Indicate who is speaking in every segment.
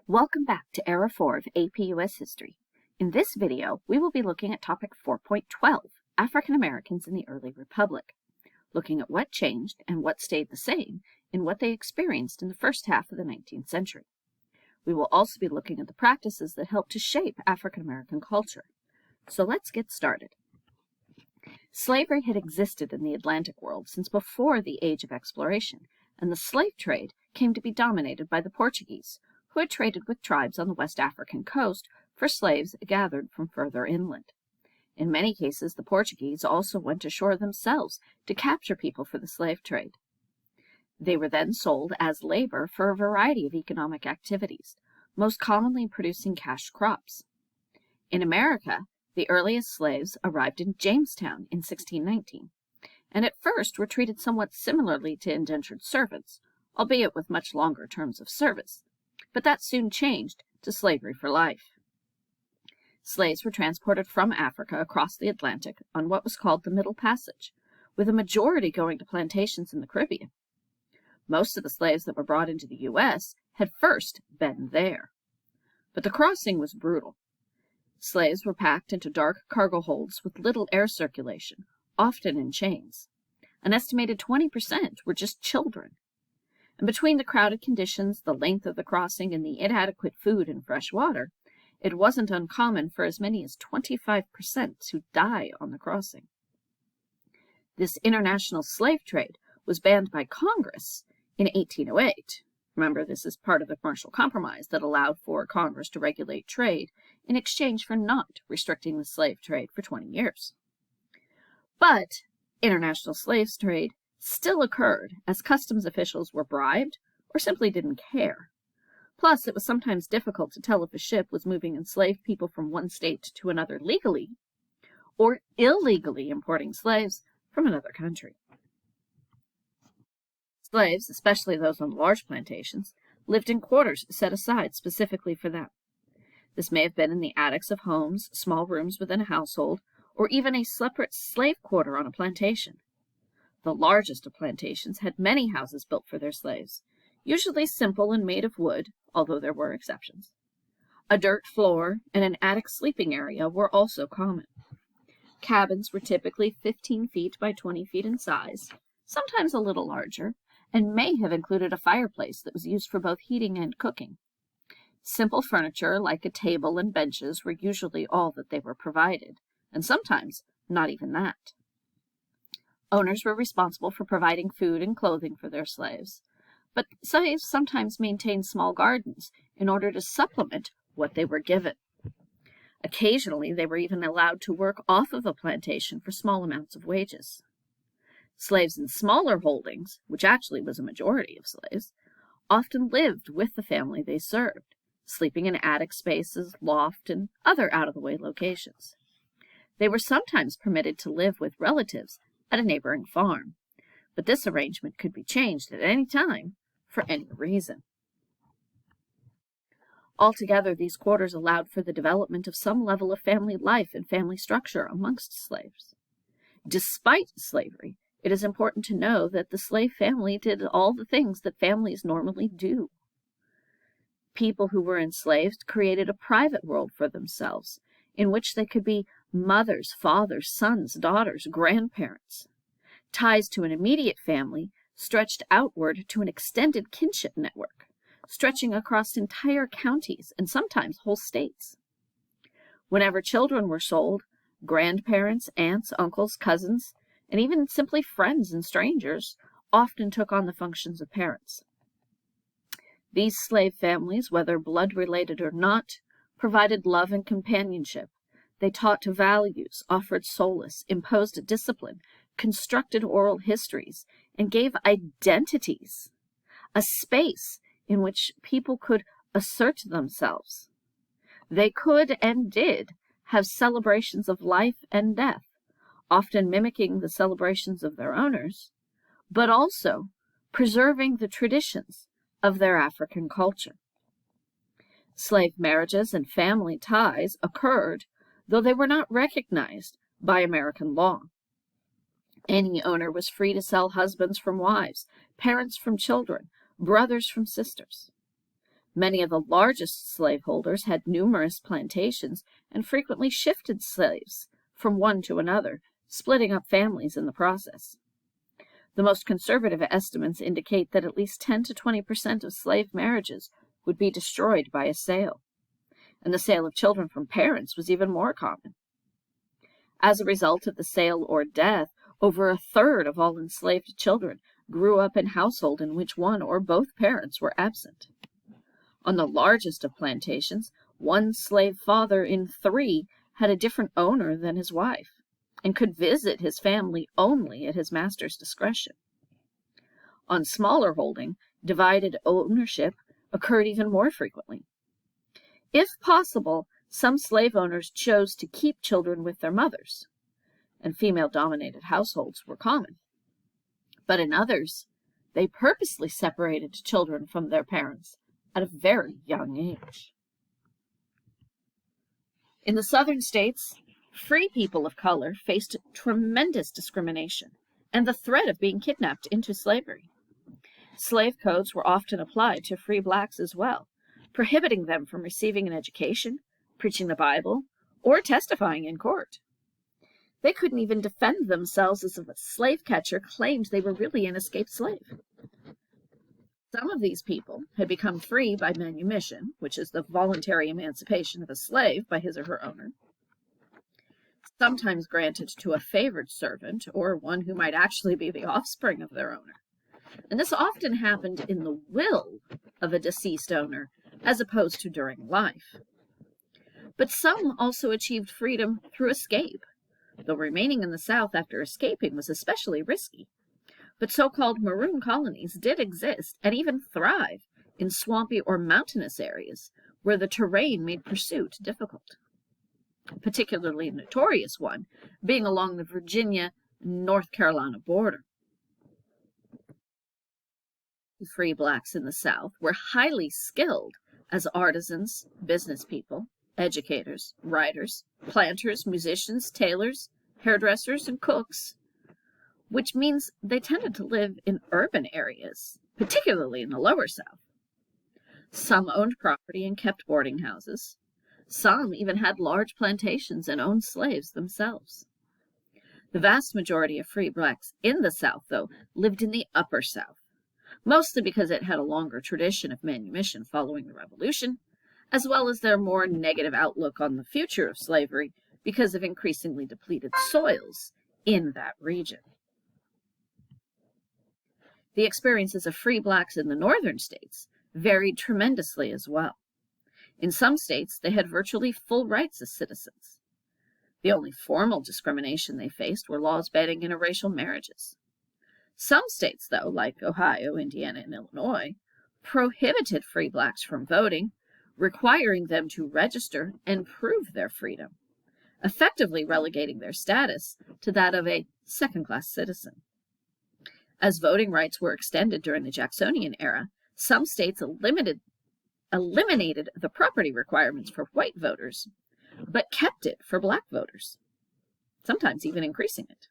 Speaker 1: Welcome back to Era 4 of APUS History. In this video, we will be looking at Topic 4.12, African Americans in the Early Republic, looking at what changed and what stayed the same in what they experienced in the first half of the 19th century. We will also be looking at the practices that helped to shape African American culture. So let's get started. Slavery had existed in the Atlantic world since before the Age of Exploration, and the slave trade came to be dominated by the Portuguese, who had traded with tribes on the West African coast for slaves gathered from further inland. In many cases, the Portuguese also went ashore themselves to capture people for the slave trade. They were then sold as labor for a variety of economic activities, most commonly producing cash crops. In America, the earliest slaves arrived in Jamestown in 1619, and at first were treated somewhat similarly to indentured servants, albeit with much longer terms of service. But that soon changed to slavery for life. Slaves were transported from Africa across the Atlantic on what was called the Middle Passage, with a majority going to plantations in the Caribbean. Most of the slaves that were brought into the U.S. had first been there. But the crossing was brutal. Slaves were packed into dark cargo holds with little air circulation, often in chains. An estimated 20% were just children. And between the crowded conditions, the length of the crossing, and the inadequate food and fresh water, it wasn't uncommon for as many as 25% to die on the crossing. This international slave trade was banned by Congress in 1808. Remember, this is part of the Commercial Compromise that allowed for Congress to regulate trade in exchange for not restricting the slave trade for 20 years. But international slave trade still occurred as customs officials were bribed or simply didn't care. Plus, it was sometimes difficult to tell if a ship was moving enslaved people from one state to another legally or illegally importing slaves from another country. Slaves, especially those on large plantations, lived in quarters set aside specifically for them. This may have been in the attics of homes, small rooms within a household, or even a separate slave quarter on a plantation. The largest of plantations had many houses built for their slaves, usually simple and made of wood, although there were exceptions. A dirt floor and an attic sleeping area were also common. Cabins were typically 15 feet by 20 feet in size, sometimes a little larger, and may have included a fireplace that was used for both heating and cooking. Simple furniture, like a table and benches, were usually all that they were provided, and sometimes not even that. Owners were responsible for providing food and clothing for their slaves, but slaves sometimes maintained small gardens in order to supplement what they were given. Occasionally, they were even allowed to work off of a plantation for small amounts of wages. Slaves in smaller holdings, which actually was a majority of slaves, often lived with the family they served, sleeping in attic spaces, loft, and other out-of-the-way locations. They were sometimes permitted to live with relatives at a neighboring farm, but this arrangement could be changed at any time for any reason. Altogether, these quarters allowed for the development of some level of family life and family structure amongst slaves. Despite slavery, it is important to know that the slave family did all the things that families normally do. People who were enslaved created a private world for themselves, in which they could be mothers, fathers, sons, daughters, grandparents. Ties to an immediate family stretched outward to an extended kinship network, stretching across entire counties and sometimes whole states. Whenever children were sold, grandparents, aunts, uncles, cousins, and even simply friends and strangers often took on the functions of parents. These slave families, whether blood-related or not, provided love and companionship. They taught values, offered solace, imposed discipline, constructed oral histories, and gave identities, a space in which people could assert themselves. They could and did have celebrations of life and death, often mimicking the celebrations of their owners, but also preserving the traditions of their African culture. Slave marriages and family ties occurred, though they were not recognized by American law. Any owner was free to sell husbands from wives, parents from children, brothers from sisters. Many of the largest slaveholders had numerous plantations and frequently shifted slaves from one to another, splitting up families in the process. The most conservative estimates indicate that at least 10 to 20% of slave marriages would be destroyed by a sale, and the sale of children from parents was even more common. As a result of the sale or death, over a third of all enslaved children grew up in households in which one or both parents were absent. On the largest of plantations, one slave father in 3 had a different owner than his wife, and could visit his family only at his master's discretion. On smaller holding, divided ownership occurred even more frequently. If possible, some slave owners chose to keep children with their mothers, and female-dominated households were common. But in others, they purposely separated children from their parents at a very young age. In the southern states, free people of color faced tremendous discrimination and the threat of being kidnapped into slavery. Slave codes were often applied to free blacks as well, prohibiting them from receiving an education, preaching the Bible, or testifying in court. They couldn't even defend themselves as if a slave catcher claimed they were really an escaped slave. Some of these people had become free by manumission, which is the voluntary emancipation of a slave by his or her owner, sometimes granted to a favored servant or one who might actually be the offspring of their owner. And this often happened in the will of a deceased owner, as opposed to during life. But some also achieved freedom through escape, though remaining in the South after escaping was especially risky. But so-called maroon colonies did exist and even thrive in swampy or mountainous areas where the terrain made pursuit difficult. A particularly notorious one being along the Virginia-North Carolina border. Free blacks in the South were highly skilled as artisans, business people, educators, writers, planters, musicians, tailors, hairdressers, and cooks, which means they tended to live in urban areas, particularly in the lower South. Some owned property and kept boarding houses. Some even had large plantations and owned slaves themselves. The vast majority of free blacks in the South, though, lived in the upper South, mostly because it had a longer tradition of manumission following the Revolution, as well as their more negative outlook on the future of slavery because of increasingly depleted soils in that region. The experiences of free blacks in the northern states varied tremendously as well. In some states, they had virtually full rights as citizens. The only formal discrimination they faced were laws banning interracial marriages. Some states, though, like Ohio, Indiana, and Illinois, prohibited free blacks from voting, requiring them to register and prove their freedom, effectively relegating their status to that of a second-class citizen. As voting rights were extended during the Jacksonian era, some states eliminated the property requirements for white voters, but kept it for black voters, sometimes even increasing it.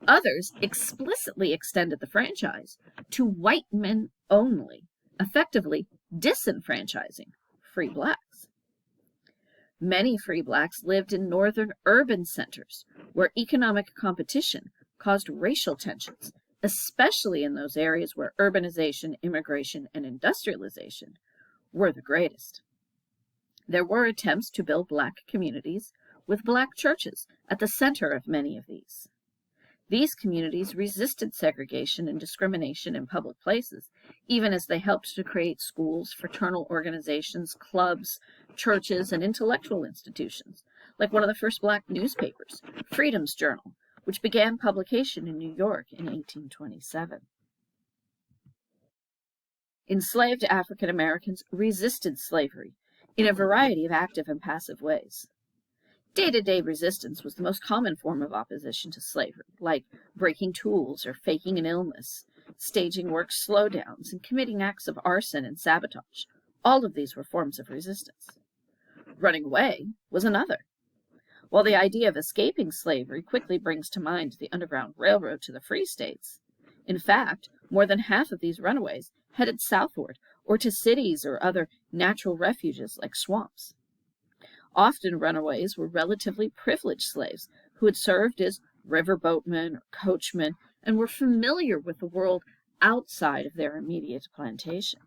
Speaker 1: Others explicitly extended the franchise to white men only, effectively disenfranchising free blacks. Many free blacks lived in northern urban centers where economic competition caused racial tensions, especially in those areas where urbanization, immigration, and industrialization were the greatest. There were attempts to build black communities with black churches at the center of many of these. These communities resisted segregation and discrimination in public places, even as they helped to create schools, fraternal organizations, clubs, churches, and intellectual institutions, like one of the first black newspapers, Freedom's Journal, which began publication in New York in 1827. Enslaved African Americans resisted slavery in a variety of active and passive ways. Day-to-day resistance was the most common form of opposition to slavery, like breaking tools or faking an illness, staging work slowdowns, and committing acts of arson and sabotage. All of these were forms of resistance. Running away was another. While the idea of escaping slavery quickly brings to mind the Underground Railroad to the free states, in fact, more than half of these runaways headed southward or to cities or other natural refuges like swamps. Often runaways were relatively privileged slaves who had served as riverboatmen or coachmen and were familiar with the world outside of their immediate plantation.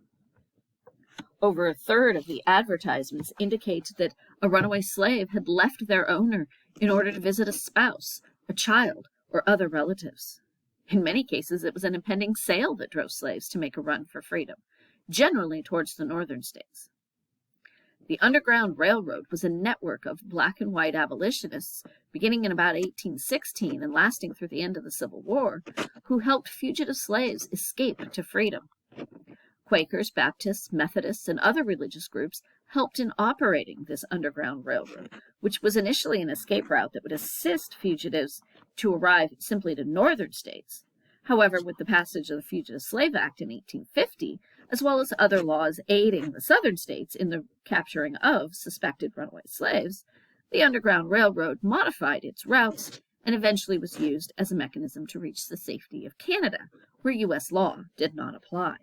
Speaker 1: Over a third of the advertisements indicate that a runaway slave had left their owner in order to visit a spouse, a child, or other relatives. In many cases, it was an impending sale that drove slaves to make a run for freedom, generally towards the northern states. The Underground Railroad was a network of black and white abolitionists beginning in about 1816 and lasting through the end of the Civil War, who helped fugitive slaves escape to freedom. Quakers, Baptists, Methodists, and other religious groups helped in operating this Underground Railroad, which was initially an escape route that would assist fugitives to arrive simply to northern states. However, with the passage of the Fugitive Slave Act in 1850, as well as other laws aiding the southern states in the capturing of suspected runaway slaves, the Underground Railroad modified its routes and eventually was used as a mechanism to reach the safety of Canada, where U.S. law did not apply.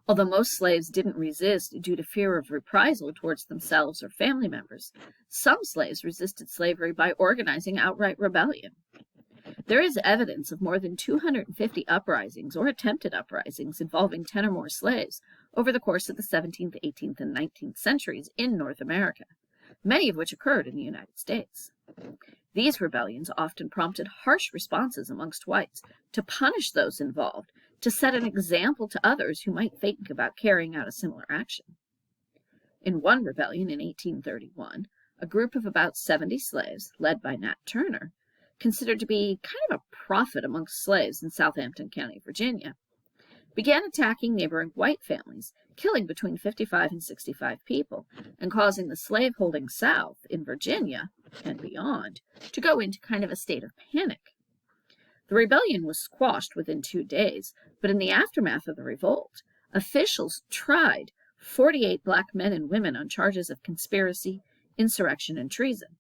Speaker 1: Although most slaves didn't resist due to fear of reprisal towards themselves or family members, some slaves resisted slavery by organizing outright rebellion. There is evidence of more than 250 uprisings or attempted uprisings involving 10 or more slaves over the course of the 17th, 18th, and 19th centuries in North America, many of which occurred in the United States. These rebellions often prompted harsh responses amongst whites to punish those involved, to set an example to others who might think about carrying out a similar action. In one rebellion in 1831, a group of about 70 slaves, led by Nat Turner, considered to be kind of a prophet amongst slaves in Southampton County, Virginia, began attacking neighboring white families, killing between 55 and 65 people, and causing the slaveholding South in Virginia and beyond to go into kind of a state of panic. The rebellion was squashed within 2 days, but in the aftermath of the revolt, officials tried 48 black men and women on charges of conspiracy, insurrection, and treason.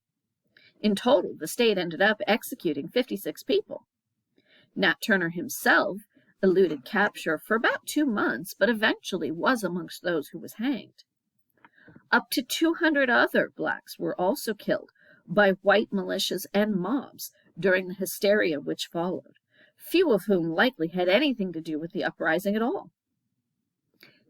Speaker 1: In total, the state ended up executing 56 people. Nat Turner himself eluded capture for about 2 months, but eventually was amongst those who was hanged. Up to 200 other blacks were also killed by white militias and mobs during the hysteria which followed, few of whom likely had anything to do with the uprising at all.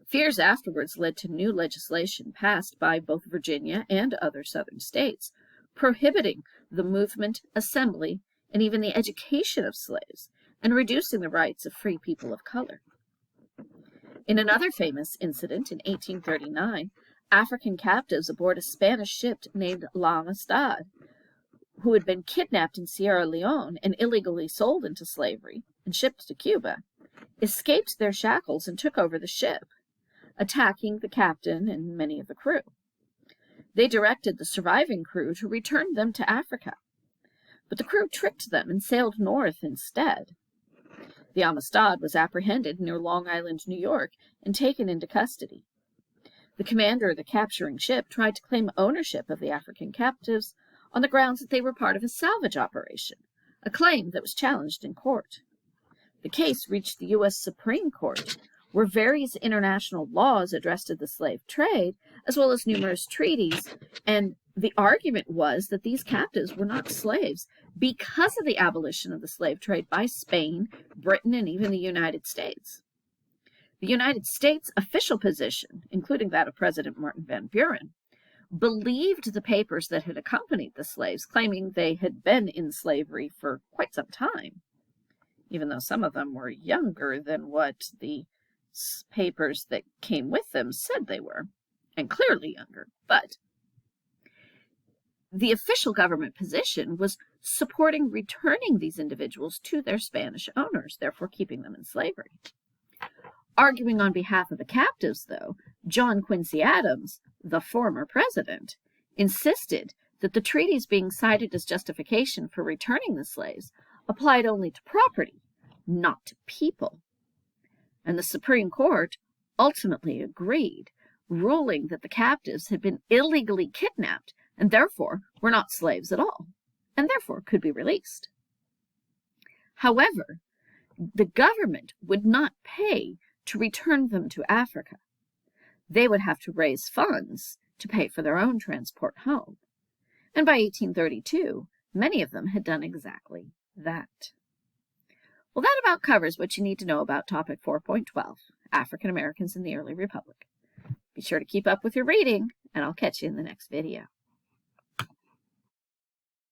Speaker 1: Fears afterwards led to new legislation passed by both Virginia and other southern states, prohibiting the movement, assembly, and even the education of slaves, and reducing the rights of free people of color. In another famous incident in 1839, African captives aboard a Spanish ship named La Amistad, who had been kidnapped in Sierra Leone and illegally sold into slavery and shipped to Cuba, escaped their shackles and took over the ship, attacking the captain and many of the crew. They directed the surviving crew to return them to Africa, but the crew tricked them and sailed north instead. The Amistad was apprehended near Long Island, New York, and taken into custody. The commander of the capturing ship tried to claim ownership of the African captives on the grounds that they were part of a salvage operation, a claim that was challenged in court. The case reached the U.S. Supreme Court, where various international laws addressed to the slave trade, as well as numerous treaties, and the argument was that these captives were not slaves because of the abolition of the slave trade by Spain, Britain, and even the United States. The United States official position, including that of President Martin Van Buren, believed the papers that had accompanied the slaves, claiming they had been in slavery for quite some time, even though some of them were younger than what the papers that came with them said they were, and clearly younger. But the official government position was supporting returning these individuals to their Spanish owners, therefore keeping them in slavery. Arguing on behalf of the captives, though, John Quincy Adams, the former president, insisted that the treaties being cited as justification for returning the slaves applied only to property, not to people. And the Supreme Court ultimately agreed, ruling that the captives had been illegally kidnapped and therefore were not slaves at all, and therefore could be released. However, the government would not pay to return them to Africa. They would have to raise funds to pay for their own transport home, and by 1832, many of them had done exactly that. Well, that about covers what you need to know about topic 4.12, African Americans in the Early Republic. Be sure to keep up with your reading, and I'll catch you in the next video.